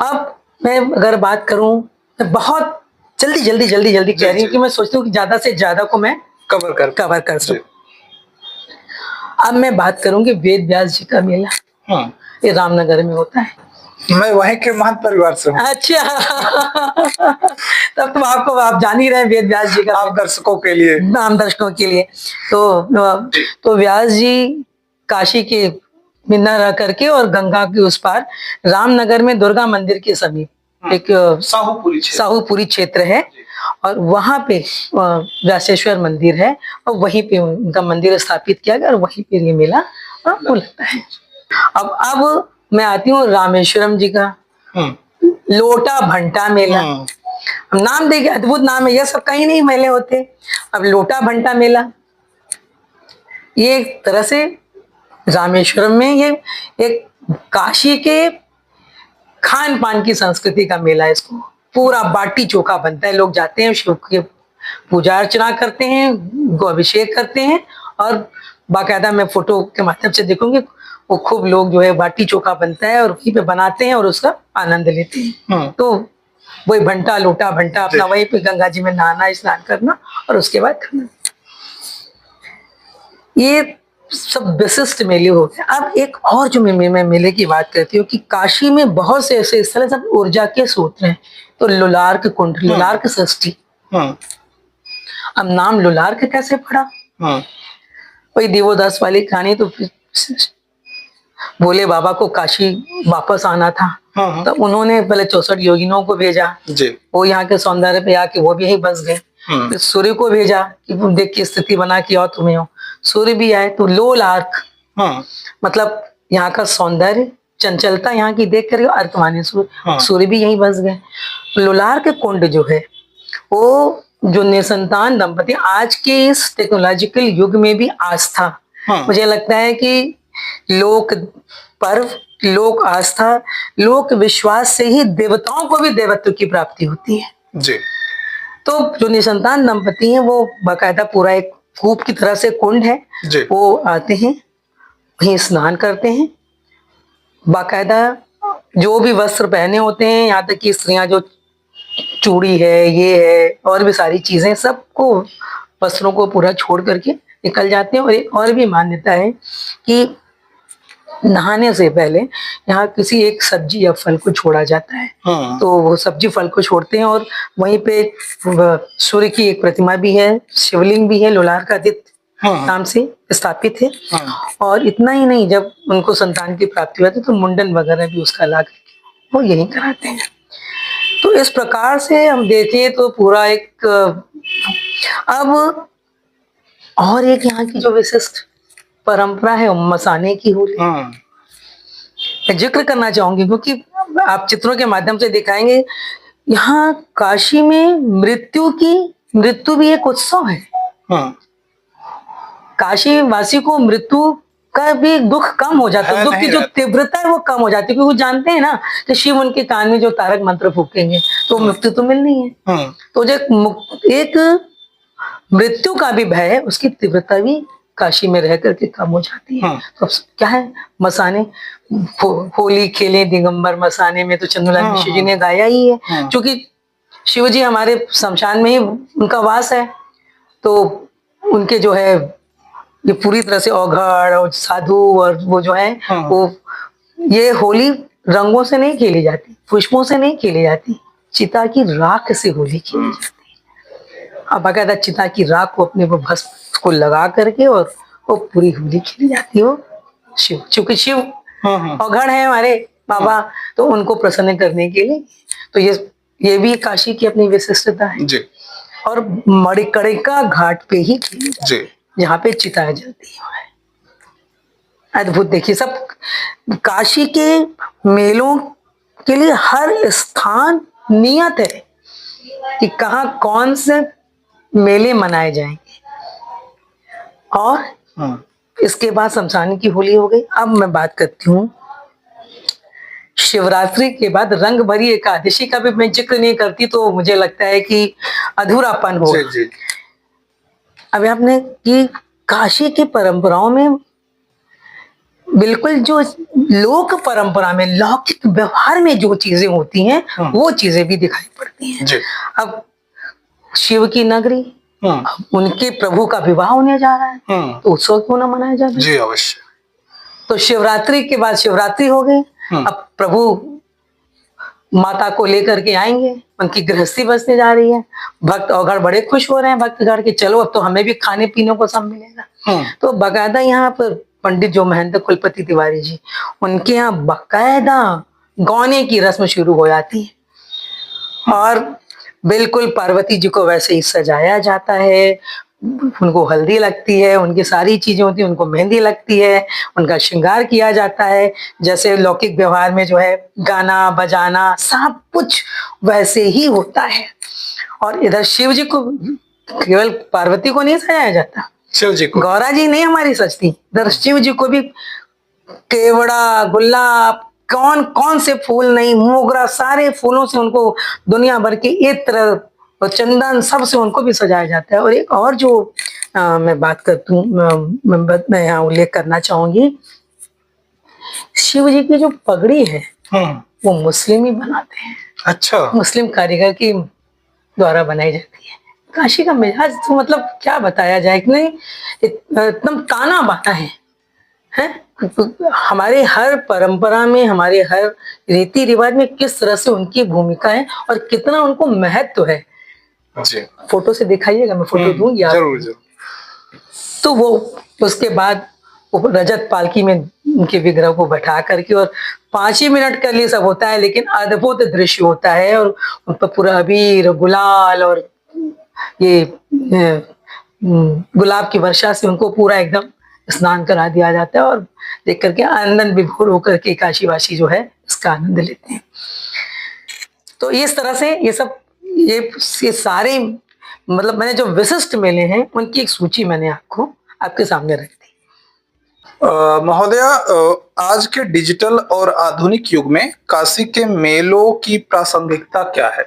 B: अब मैं अगर बात करूं तो बहुत जल्दी कह रही हूँ कि मैं सोचती हूँ कि ज्यादा से ज्यादा को मैं कवर कर सकूं। अब मैं बात करूंगी वेद व्यास जी का मेला। ये रामनगर में होता है।
A: मैं वहीं के महंत परिवार से हूँ।
B: अच्छा तब तो आपको आप जान ही रहे हैं वेद व्यास जी का।
A: आम दर्शकों के लिए,
B: आम दर्शकों के लिए तो व्यास जी काशी के मिन्ना रह करके और गंगा के उस पार रामनगर में दुर्गा मंदिर के समीप एक साहूपुरी क्षेत्र है और वहां पे व्यासेश्वर मंदिर है और वहीं पे उनका मंदिर स्थापित किया गया और वहीं पे ये मेला लगता है। अब मैं आती हूँ रामेश्वरम जी का लोटा भंटा मेला। नाम देखिए, अद्भुत नाम है। यह सब कहीं नहीं मेले होते। अब लोटा भंटा मेला ये एक तरह से रामेश्वरम में ये एक काशी के खान पान की संस्कृति का मेला है। इसको पूरा बाटी चोखा बनता है। लोग जाते हैं, शिव की पूजा अर्चना करते हैं, गो अभिषेक करते हैं और बाकायदा मैं फोटो के माध्यम से देखूंगी वो खूब लोग जो है बाटी चोखा बनता है और वहीं पे बनाते हैं और उसका आनंद लेते हैं। तो वही भंटा लोटा भंटा अपना वहीं पे गंगा जी में नहाना स्नान करना और उसके बाद खाना। ये सब विशिष्ट मेले हो गए। अब एक और जो मैं मेले की बात करती हूँ कि काशी में बहुत से ऐसे स्थल है सब ऊर्जा के स्रोत हैं। तो लुलार्क कुंड, लुलार्क षष्ठी। अब नाम लुलार्क कैसे पड़ा? वही देवोदास वाली कहानी। तो भोले बाबा को काशी वापस आना था तो उन्होंने पहले 64 योगिनों को भेजा। वो यहाँ के सौंदर्य पे आके वो भी यहीं बस गए। फिर सूर्य को भेजा कि देख की स्थिति बना के आओ तुम्हें हो। सूर्य भी आए तो लोलार्क मतलब यहाँ का सौंदर्य चंचलता यहाँ की देख कर अर्क माने सूर्य भी यहीं बस गए। लोलार्क कुंड जो है वो जो निसंतान दंपति आज के इस टेक्नोलॉजिकल युग में भी आस्था, मुझे लगता है कि लोक पर्व, लोक आस्था, लोक विश्वास से ही देवताओं को भी देवत्व की प्राप्ति होती है
A: जी।
B: तो जो निसंतान दंपति हैं वो बाकायदा पूरा एक कूप की तरह से कुंड है, वो आते हैं वहीं स्नान करते हैं। बाकायदा जो भी वस्त्र पहने होते हैं, यहाँ तक कि स्त्रियां जो चूड़ी है, ये है और भी सारी चीजें, सबको वस्त्रों को पूरा छोड़ करके निकल जाते हैं। और एक और भी मान्यता है कि नहाने से पहले यहाँ किसी एक सब्जी या फल को छोड़ा जाता है। तो वो सब्जी फल को छोड़ते हैं और वहीं पे सूर्य की एक प्रतिमा भी है, शिवलिंग भी है, लोलार्कादित्य नाम से स्थापित है। और इतना ही नहीं, जब उनको संतान की प्राप्ति होती है तो मुंडन वगैरह भी उसका ला करके वो यही कराते हैं। तो इस प्रकार से हम देखें तो पूरा एक अब और एक यहाँ की जो विशिष्ट परंपरा है मसाने की होली। मैं जिक्र करना चाहूंगी क्योंकि आप चित्रों के माध्यम से दिखाएंगे यहाँ काशी में मृत्यु भी एक उत्सव है। काशी वासी को मृत्यु का भी दुख कम हो जाता है, दुख की जो तीव्रता है वो कम हो जाती है, क्योंकि वो जानते हैं ना कि शिव उनके कान में जो तारक मंत्र फूकेंगे तो मृत्यु तो मिलनी है। तो जो एक मृत्यु का भी भय है उसकी तीव्रता भी काशी में रह करके कम हो जाती है। तो क्या है मसाने, होली खेले दिगंबर मसाने में तो चंद्रलाल मिश्र जी ने गाया ही है। क्योंकि शिव जी हमारे शमशान में ही उनका वास है तो उनके जो है ये पूरी तरह से औघड़ और साधु और वो जो है वो ये होली रंगों से नहीं खेली जाती, पुष्पों से नहीं खेली जाती, चिता की राख से होली खेली जाती है। अब बाकायदा चिता की राख को अपने वो भस्म को लगा करके और वो पूरी होली खेली जाती हो शिव, चूंकि शिव औघड़ है हमारे बाबा तो उनको प्रसन्न करने के लिए। तो ये भी काशी की अपनी विशिष्टता है जी। और मणिकर्णिका घाट पे ही जी जहाँ पे चिताएं जलती है। अद्भुत। देखिए सब काशी के मेलों के लिए हर स्थान नियत है कि कहाँ कौन से मेले मनाए जाएंगे और इसके बाद शमशान की होली हो गई। अब मैं बात करती हूँ शिवरात्रि के बाद रंग भरी एकादशी का भी मैं जिक्र नहीं करती तो मुझे लगता है कि अधूरापन होगा।
A: जी जी।
B: अभी आपने कि काशी की परंपराओं में बिल्कुल जो लोक परंपरा में लौकिक व्यवहार में जो चीजें होती हैं वो चीजें भी दिखाई पड़ती हैं।
A: जी।
B: अब शिव की नगरी, उनके प्रभु का विवाह होने जा रहा है तो उत्सव क्यों ना मनाया जाए?
A: जी अवश्य।
B: तो शिवरात्रि के बाद शिवरात्रि हो गई, अब प्रभु माता को लेकर के आएंगे, उनकी गृहस्थी बसने जा रही है, भक्त अवघड़ बड़े खुश हो रहे हैं भक्तगण के, चलो अब तो हमें भी खाने पीने को सब मिलेगा। तो बकायदा यहाँ पर पंडित जो महेंद्र कुलपति तिवारी जी, उनके यहाँ बकायदा गौने की रस्म शुरू हो जाती है और बिल्कुल पार्वती जी को वैसे ही सजाया जाता है, उनको हल्दी लगती है, उनकी सारी चीजें होती हैं, उनको मेहंदी लगती है, उनका श्रृंगार किया जाता है, जैसे लौकिक व्यवहार में जो है गाना बजाना सब कुछ वैसे ही होता है। और इधर शिव जी को केवल पार्वती को नहीं सजाया जाता,
A: शिव जी को,
B: गौरा जी नहीं हमारी सजती, इधर शिव जी को भी केवड़ा गुलाब कौन कौन से फूल नहीं, मोगरा, सारे फूलों से उनको दुनिया भर के इत्र और चंदन सब से उनको भी सजाया जाता है। और एक और जो मैं बात करती हूँ, मैं यहाँ उल्लेख करना चाहूंगी, शिव जी की जो पगड़ी है वो मुस्लिम ही बनाते हैं। अच्छा, मुस्लिम कारीगर की द्वारा बनाई जाती है। काशी का मिजाज तो मतलब क्या बताया जाए कि नहीं, एकदम ताना बाना है। हमारे हर परंपरा में, हमारे हर रीति रिवाज में किस तरह से उनकी भूमिका है और कितना उनको महत्व है। जी। फोटो से दिखाइएगा, मैं फोटो दूंगी आप। जरूर जरूर। तो वो उसके बाद वो रजत पालकी में उनके विग्रह को बैठा करके और 5 ही मिनट के लिए सब होता है, लेकिन अद्भुत दृश्य होता है और उन पर पूरा अबीर गुलाल और ये गुलाब की वर्षा से उनको पूरा एकदम स्नान करा दिया जाता है और देख करके आनंद विभोर होकर के काशीवासी जो है इसका आनंद लेते हैं। तो इस तरह से ये सारे मतलब मैंने जो विशिष्ट मेले हैं उनकी एक सूची मैंने आपके सामने रख दी।
A: महोदया, आज के डिजिटल और आधुनिक युग में काशी के मेलों की प्रासंगिकता क्या है?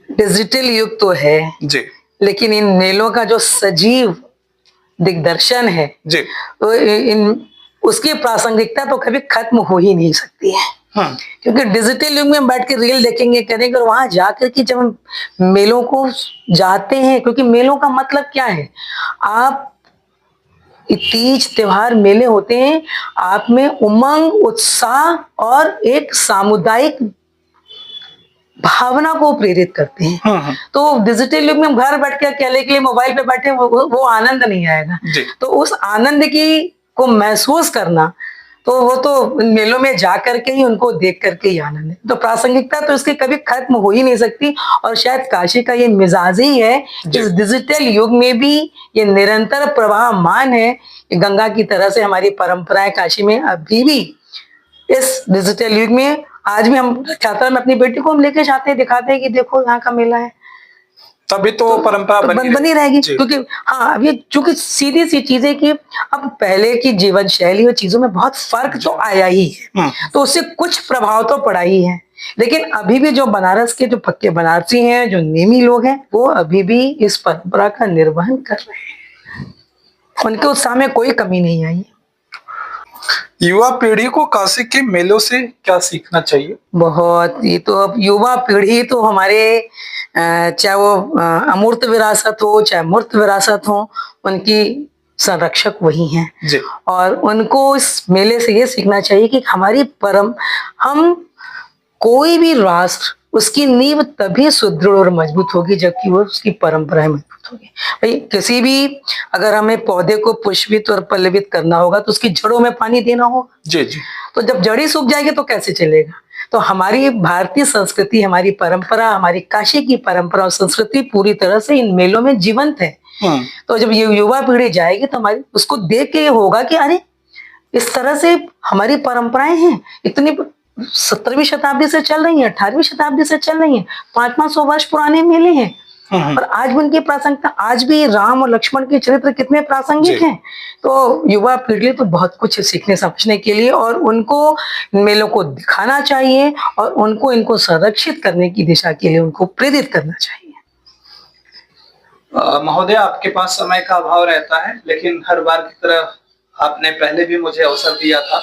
B: डिजिटल युग तो है जी, लेकिन इन मेलों का जो सजीव दिग्दर्शन है जी, तो उसकी प्रासंगिकता तो कभी खत्म हो ही नहीं सकती है। क्योंकि डिजिटल युग में बैठ के रील देखेंगे करेंगे और वहां जाकर के जब हम मेलों को जाते हैं, क्योंकि मेलों का मतलब क्या है, आप तीज त्योहार मेले होते हैं, आप में उमंग उत्साह और एक सामुदायिक भावना को प्रेरित करते हैं। तो डिजिटल युग में हम घर बैठ के अकेले के लिए मोबाइल पे बैठे वो आनंद नहीं आएगा। तो उस आनंद को महसूस करना तो वो तो मेलों में जा करके ही, उनको देख करके ही आनंद है। तो प्रासंगिकता तो इसकी कभी खत्म हो ही नहीं सकती और शायद काशी का ये मिजाज ही है, इस डिजिटल युग में भी ये निरंतर प्रवाहमान है। गंगा की तरह से हमारी परंपराएं काशी में अभी भी इस डिजिटल युग में आज भी हम छात्रा में अपनी बेटी को हम लेके जाते हैं, दिखाते हैं कि देखो यहाँ का मेला है,
A: तभी तो परंपरा
B: बनी रहेगी। क्योंकि हाँ, अब ये चूंकि सीधी सी चीजें कि अब पहले की जीवन शैली और चीजों में बहुत फर्क तो आया ही है, तो उससे कुछ प्रभाव तो पड़ा ही है, लेकिन अभी भी जो बनारस के जो पक्के बनारसी हैं, जो नेमी लोग हैं, वो अभी भी इस परंपरा का निर्वहन कर रहे हैं, उनके उत्साह में कोई कमी नहीं आई।
A: युवा पीढ़ी को काशी के मेलों से क्या सीखना चाहिए?
B: बहुत, ये तो अब युवा पीढ़ी तो हमारे चाहे वो अमूर्त विरासत हो चाहे मूर्त विरासत हो, उनकी संरक्षक वही हैं जी। और उनको इस मेले से ये सीखना चाहिए कि हम कोई भी राष्ट्र, उसकी नींव तभी सुदृढ़ और मजबूत होगी जबकि वो उसकी परंपराएं मजबूत होगी। भाई किसी भी, अगर हमें पौधे को पुष्पित और पल्लवित करना होगा तो उसकी जड़ों में पानी देना होगा जी जी। तो जब जड़ी सूख जाएगी तो कैसे चलेगा? तो हमारी भारतीय संस्कृति, हमारी परंपरा, हमारी काशी की परंपरा और संस्कृति पूरी तरह से इन मेलों में जीवंत है। तो जब ये युवा पीढ़ी जाएगी तो हमारी उसको देख के ये होगा कि अरे इस तरह से हमारी परंपराएं हैं, इतनी 17वीं शताब्दी से चल रही है, 18वीं शताब्दी से चल रही है, 500-500 वर्ष पुराने मेले हैं। और आज भी उनकी प्रासंगिकता, आज भी राम और लक्ष्मण के चरित्र कितने प्रासंगिक
A: जी।
B: हैं। तो युवा पीढ़ी तो बहुत कुछ सीखने समझने के लिए, और उनको मेलों को दिखाना चाहिए और उनको इनको संरक्षित करने की दिशा के लिए उनको प्रेरित करना चाहिए।
A: महोदय, आपके पास समय का अभाव रहता है, लेकिन हर बार की तरह आपने पहले भी मुझे अवसर दिया था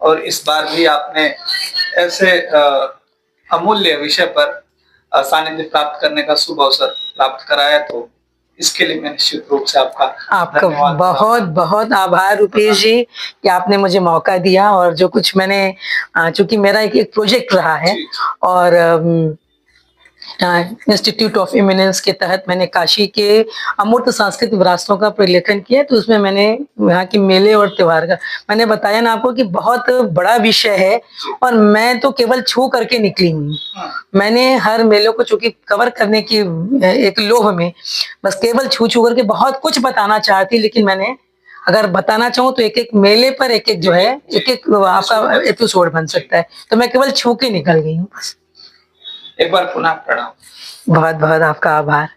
A: और इस बार भी आपने ऐसे अमूल्य विषय पर सानिध्य प्राप्त करने का शुभ अवसर प्राप्त कराया, तो इसके लिए मैं निश्चित रूप से आपका
B: आपका
A: धन्यवाद
B: बहुत बहुत आभार रुपेश जी कि आपने मुझे मौका दिया, और जो कुछ मैंने, चूंकि मेरा एक प्रोजेक्ट रहा है
A: जी।
B: और इंस्टीट्यूट ऑफ इमिनेंस के तहत मैंने काशी के अमूर्त सांस्कृतिक विरासतों का प्रलेखन किया, तो उसमें मैंने यहाँ के मेले और त्योहार का, मैंने बताया ना आपको कि बहुत बड़ा विषय है और मैं तो केवल छू करके निकली हूँ। मैंने हर मेलों को चूंकि कवर करने की एक लोभ में बस केवल छू छू करके बहुत कुछ बताना चाहती, लेकिन मैंने अगर बताना चाहूँ तो एक एक मेले पर एक एक जो है एक एक आपका एपिसोड बन सकता है, तो मैं केवल छू के निकल गई हूँ बस।
A: एक बार पुनः प्रणाम।
B: बहुत बहुत आपका आभार।